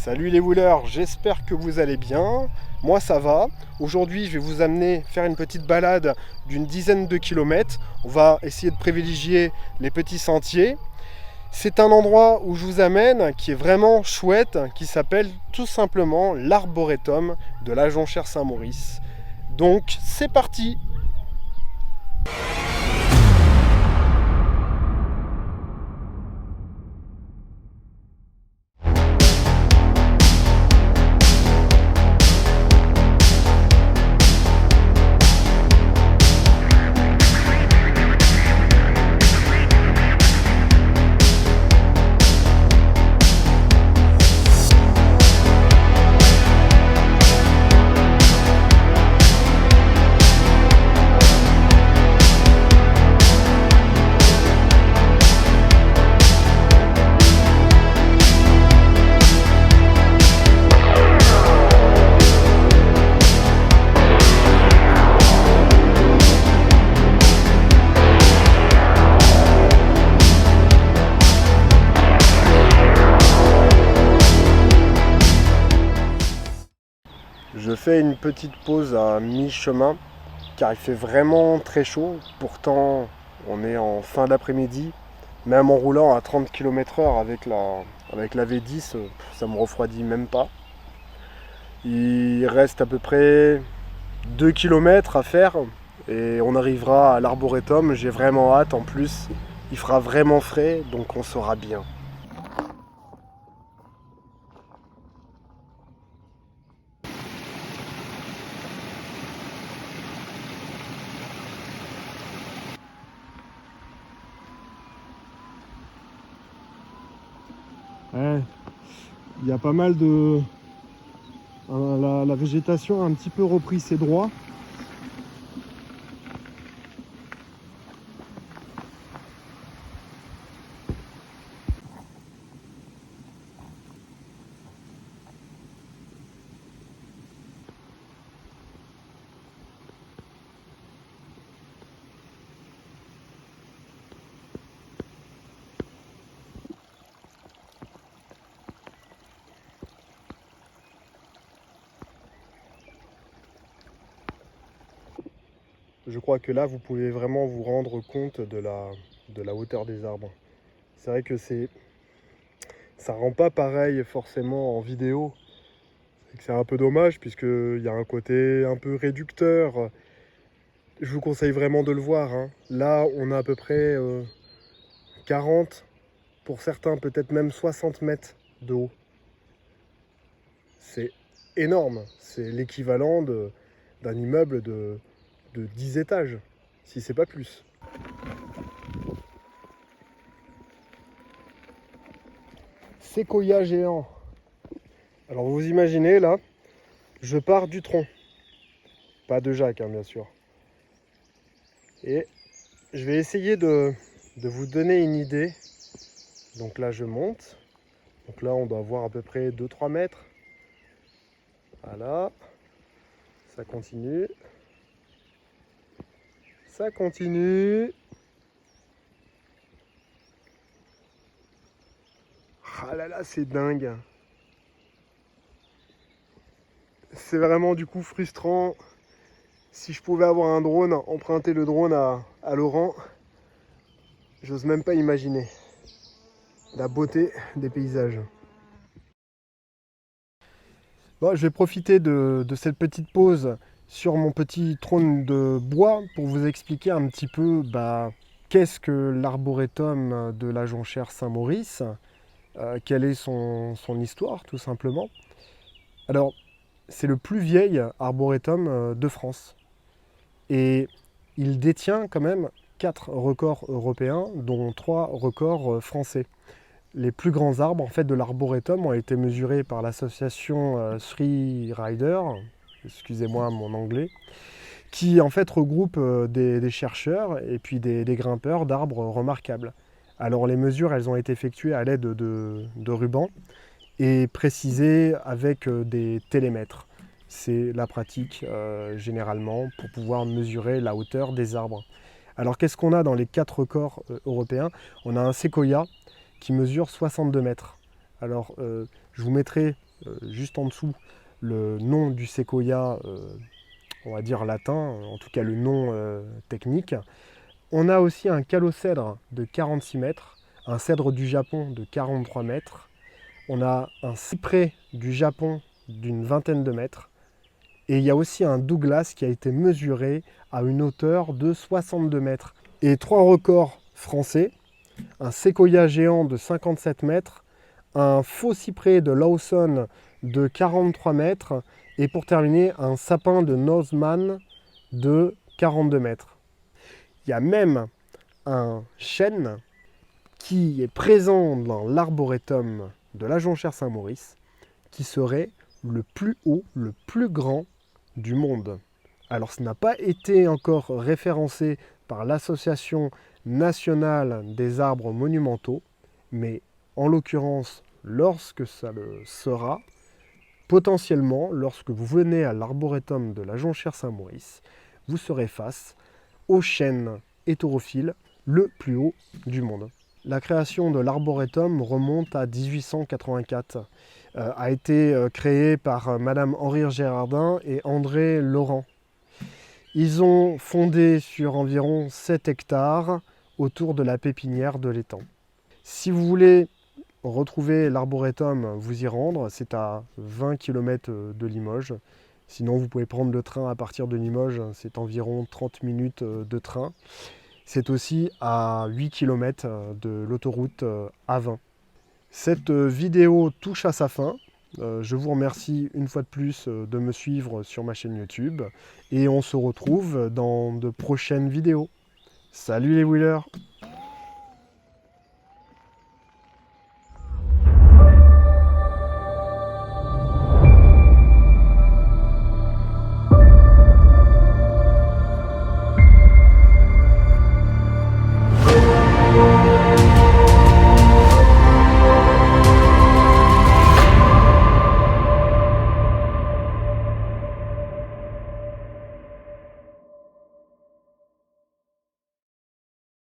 Salut les wheelers, j'espère que vous allez bien. Moi ça va. Aujourd'hui je vais vous amener faire une petite balade d'une dizaine de kilomètres. On va essayer de privilégier les petits sentiers. C'est un endroit où je vous amène qui est vraiment chouette, qui s'appelle tout simplement l'arboretum de la Jonchère Saint-Maurice. Donc c'est parti! Je fais une petite pause à mi-chemin car il fait vraiment très chaud. Pourtant, on est en fin d'après-midi. Même en roulant à 30 km/h avec la V10, ça me refroidit même pas. Il reste à peu près 2 km à faire et on arrivera à l'arboretum. J'ai vraiment hâte. En plus, il fera vraiment frais, donc on sera bien. Ouais, il y a pas mal de... La végétation a un petit peu repris ses droits. Je crois que là, vous pouvez vraiment vous rendre compte de la hauteur des arbres. C'est vrai que ça rend pas pareil forcément en vidéo. C'est un peu dommage puisqu'il y a un côté un peu réducteur. Je vous conseille vraiment de le voir, hein. Là, on a à peu près 40, pour certains peut-être même 60 mètres de haut. C'est énorme. C'est l'équivalent d'un immeuble de 10 étages, si c'est pas plus. Séquoia géant. Alors vous imaginez là, je pars du tronc. Pas de Jacques, hein, bien sûr. Et je vais essayer de vous donner une idée. Donc là je monte. Donc là on doit avoir à peu près 2-3 mètres. Voilà. Ça continue. Ça continue. Ah là là, c'est dingue. C'est vraiment du coup frustrant. Si je pouvais avoir un drone, emprunter le drone à Laurent, j'ose même pas imaginer la beauté des paysages. Bon, je vais profiter de cette petite pause sur mon petit trône de bois pour vous expliquer un petit peu qu'est-ce que l'arboretum de la Jonchère Saint-Maurice, quelle est son histoire tout simplement. Alors, c'est le plus vieil arboretum de France et il détient quand même 4 records européens, dont 3 records français. Les plus grands arbres en fait, de l'arboretum ont été mesurés par l'association Three Rider, excusez-moi mon anglais, qui en fait regroupe des chercheurs et puis des grimpeurs d'arbres remarquables. Alors les mesures, elles ont été effectuées à l'aide de rubans et précisées avec des télémètres. C'est la pratique généralement pour pouvoir mesurer la hauteur des arbres. Alors qu'est-ce qu'on a dans les 4 records européens? On a un séquoia qui mesure 62 mètres. Alors je vous mettrai juste en dessous le nom du séquoia, on va dire latin, en tout cas le nom technique. On a aussi un calocèdre de 46 mètres, un cèdre du Japon de 43 mètres, on a un cyprès du Japon d'une vingtaine de mètres, et il y a aussi un Douglas qui a été mesuré à une hauteur de 62 mètres. Et 3 records français, un séquoia géant de 57 mètres, un faux cyprès de Lawson de 43 mètres, et pour terminer, un sapin de Norseman de 42 mètres. Il y a même un chêne qui est présent dans l'arboretum de la Jonchère Saint-Maurice, qui serait le plus haut, le plus grand du monde. Alors, ce n'a pas été encore référencé par l'Association nationale des arbres monumentaux, mais en l'occurrence, lorsque ça le sera, potentiellement, lorsque vous venez à l'arboretum de la Jonchère Saint-Maurice, vous serez face au chêne hétérophile le plus haut du monde. La création de l'arboretum remonte à 1884. A été créée par Madame Henri Gérardin et André Laurent. Ils ont fondé sur environ 7 hectares autour de la pépinière de l'étang. Si vous voulez retrouver l'arboretum, vous y rendre, c'est à 20 km de Limoges. Sinon, vous pouvez prendre le train à partir de Limoges, c'est environ 30 minutes de train. C'est aussi à 8 km de l'autoroute A20. Cette vidéo touche à sa fin. Je vous remercie une fois de plus de me suivre sur ma chaîne YouTube et on se retrouve dans de prochaines vidéos. Salut les wheelers!